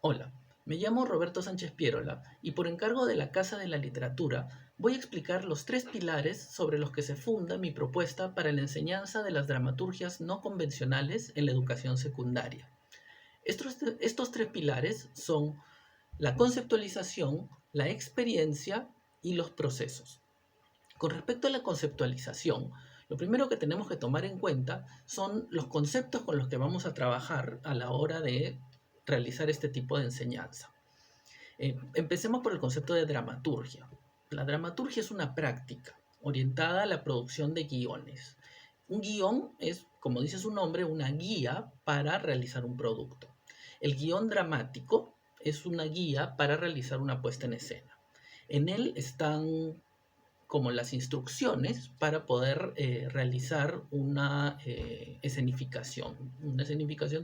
Hola, me llamo Roberto Sánchez Pierola y por encargo de la Casa de la Literatura voy a explicar los tres pilares sobre los que se funda mi propuesta para la enseñanza de las dramaturgias no convencionales en la educación secundaria. Estos tres pilares son la conceptualización, la experiencia y los procesos. Con respecto a la conceptualización, lo primero que tenemos que tomar en cuenta son los conceptos con los que vamos a trabajar a la hora de realizar este tipo de enseñanza. Empecemos por el concepto de dramaturgia. La dramaturgia es una práctica orientada a la producción de guiones. Un guión es, como dice su nombre, una guía para realizar un producto. El guión dramático es una guía para realizar una puesta en escena. En él están como las instrucciones para poder realizar una escenificación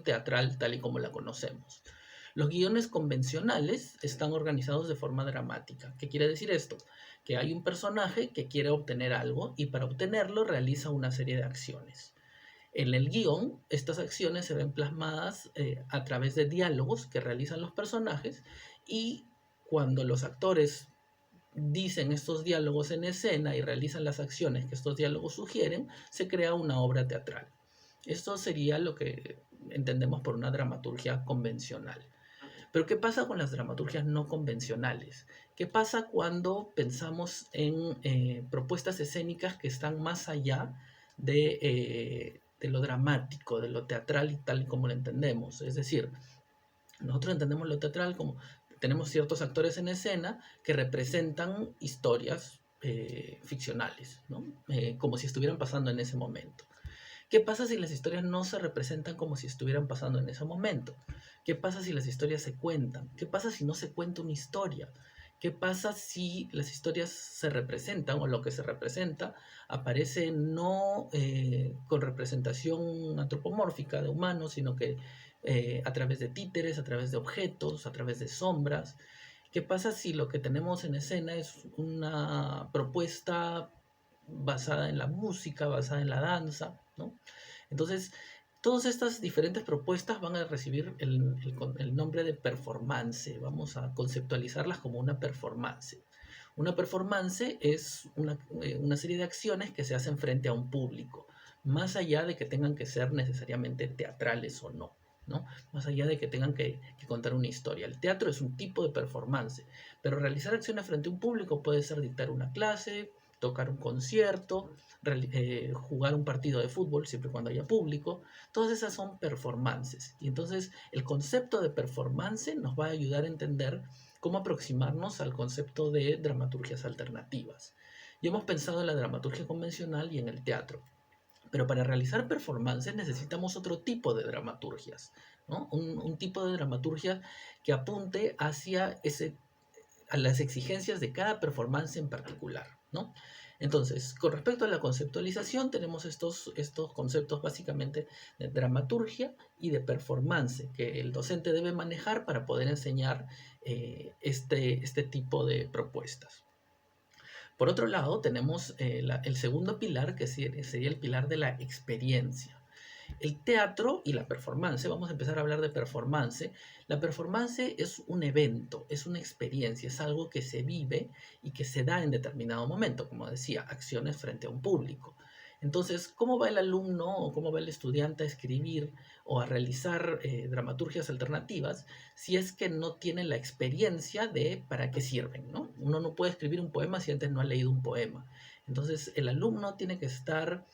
teatral tal y como la conocemos. Los guiones convencionales están organizados de forma dramática. ¿Qué quiere decir esto? Que hay un personaje que quiere obtener algo y para obtenerlo realiza una serie de acciones. En el guión, estas acciones se ven plasmadas a través de diálogos que realizan los personajes y cuando los actores dicen estos diálogos en escena y realizan las acciones que estos diálogos sugieren, se crea una obra teatral. Esto sería lo que entendemos por una dramaturgia convencional. Pero ¿qué pasa con las dramaturgias no convencionales? ¿Qué pasa cuando pensamos en propuestas escénicas que están más allá de lo dramático, de lo teatral y tal como lo entendemos? Es decir, nosotros entendemos lo teatral como tenemos ciertos actores en escena que representan historias ficcionales, ¿no? Como si estuvieran pasando en ese momento. ¿Qué pasa si las historias no se representan como si estuvieran pasando en ese momento? ¿Qué pasa si las historias se cuentan? ¿Qué pasa si no se cuenta una historia? ¿Qué pasa si las historias se representan o lo que se representa aparece no con representación antropomórfica de humanos, sino que a través de títeres, a través de objetos, a través de sombras? ¿Qué pasa si lo que tenemos en escena es una propuesta basada en la música, basada en la danza, ¿no? Entonces, todas estas diferentes propuestas van a recibir el nombre de performance. Vamos a conceptualizarlas como una performance. Una performance es una serie de acciones que se hacen frente a un público, más allá de que tengan que ser necesariamente teatrales o no. ¿No? Más allá de que tengan que contar una historia. El teatro es un tipo de performance, pero realizar acciones frente a un público puede ser dictar una clase, tocar un concierto, jugar un partido de fútbol, siempre y cuando haya público. Todas esas son performances. Y entonces el concepto de performance nos va a ayudar a entender cómo aproximarnos al concepto de dramaturgias alternativas. Ya hemos pensado en la dramaturgia convencional y en el teatro. Pero para realizar performances necesitamos otro tipo de dramaturgias, ¿no? Un tipo de dramaturgia que apunte hacia a las exigencias de cada performance en particular, ¿no? Entonces, con respecto a la conceptualización, tenemos estos conceptos básicamente de dramaturgia y de performance que el docente debe manejar para poder enseñar este tipo de propuestas. Por otro lado, tenemos el segundo pilar, que sería el pilar de la experiencia. El teatro y la performance, vamos a empezar a hablar de performance. La performance es un evento, es una experiencia, es algo que se vive y que se da en determinado momento, como decía, acciones frente a un público. Entonces, ¿cómo va el alumno o cómo va el estudiante a escribir o a realizar dramaturgias alternativas si es que no tiene la experiencia de para qué sirven, ¿no? Uno no puede escribir un poema si antes no ha leído un poema. Entonces, el alumno tiene que estar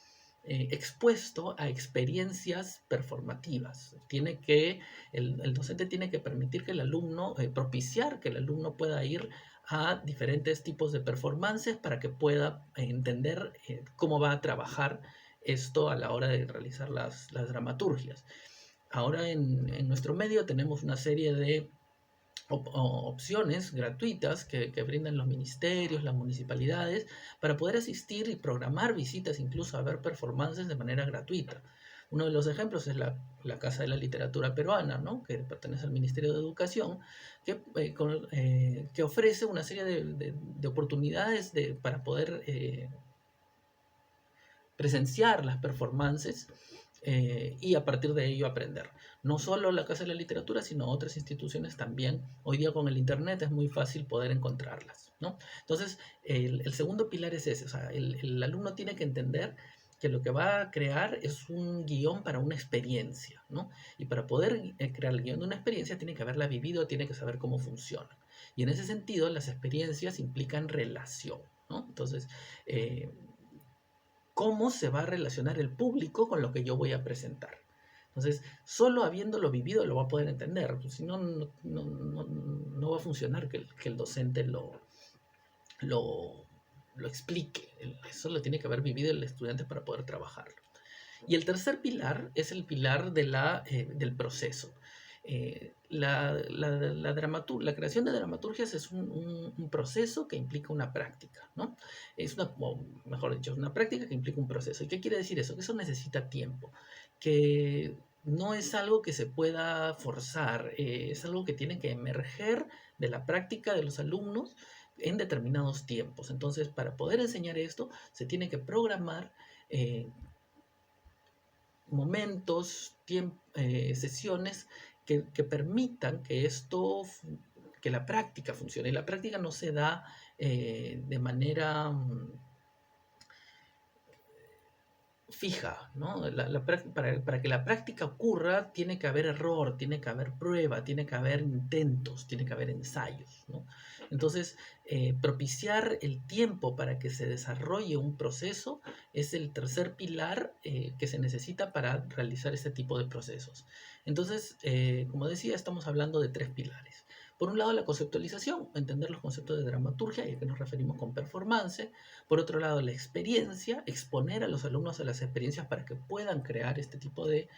expuesto a experiencias performativas. El docente tiene que permitir que el alumno, propiciar que el alumno pueda ir a diferentes tipos de performances para que pueda entender cómo va a trabajar esto a la hora de realizar las dramaturgias. Ahora en nuestro medio tenemos una serie de opciones gratuitas que brindan los ministerios, las municipalidades, para poder asistir y programar visitas, incluso a ver performances de manera gratuita. Uno de los ejemplos es la Casa de la Literatura Peruana, ¿no? Que pertenece al Ministerio de Educación, que ofrece una serie de oportunidades para poder presenciar las performances y a partir de ello aprender. No solo la Casa de la Literatura, sino otras instituciones también. Hoy día con el Internet es muy fácil poder encontrarlas, ¿no? Entonces, el segundo pilar es ese, o sea, el alumno tiene que entender que lo que va a crear es un guión para una experiencia, ¿no? Y para poder crear el guión de una experiencia tiene que haberla vivido, tiene que saber cómo funciona. Y en ese sentido, las experiencias implican relación, ¿no? Entonces, cómo se va a relacionar el público con lo que yo voy a presentar. Entonces, solo habiéndolo vivido lo va a poder entender, pues, si no, no va a funcionar que el docente lo, lo explique. Eso lo tiene que haber vivido el estudiante para poder trabajarlo. Y el tercer pilar es el pilar del proceso. La creación de dramaturgias es un proceso que implica una práctica, ¿no? O mejor dicho, es una práctica que implica un proceso. ¿Y qué quiere decir eso? Que eso necesita tiempo, que no es algo que se pueda forzar, es algo que tiene que emerger de la práctica de los alumnos en determinados tiempos. Entonces, para poder enseñar esto, se tiene que programar eh, momentos, sesiones que permitan que que la práctica funcione. Y la práctica no se da de manera fija, ¿no? Para que la práctica ocurra tiene que haber error, tiene que haber prueba, tiene que haber intentos, tiene que haber ensayos, ¿no? Entonces, propiciar el tiempo para que se desarrolle un proceso es el tercer pilar que se necesita para realizar este tipo de procesos. Entonces, como decía, estamos hablando de tres pilares. Por un lado, la conceptualización, entender los conceptos de dramaturgia, y a qué nos referimos con performance. Por otro lado, la experiencia, exponer a los alumnos a las experiencias para que puedan crear este tipo de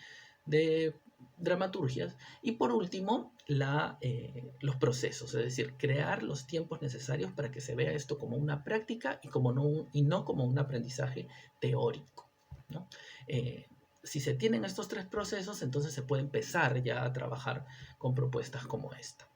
dramaturgias. Y por último, los procesos, es decir, crear los tiempos necesarios para que se vea esto como una práctica y no como un aprendizaje teórico, ¿no? Si se tienen estos tres procesos, entonces se puede empezar ya a trabajar con propuestas como esta.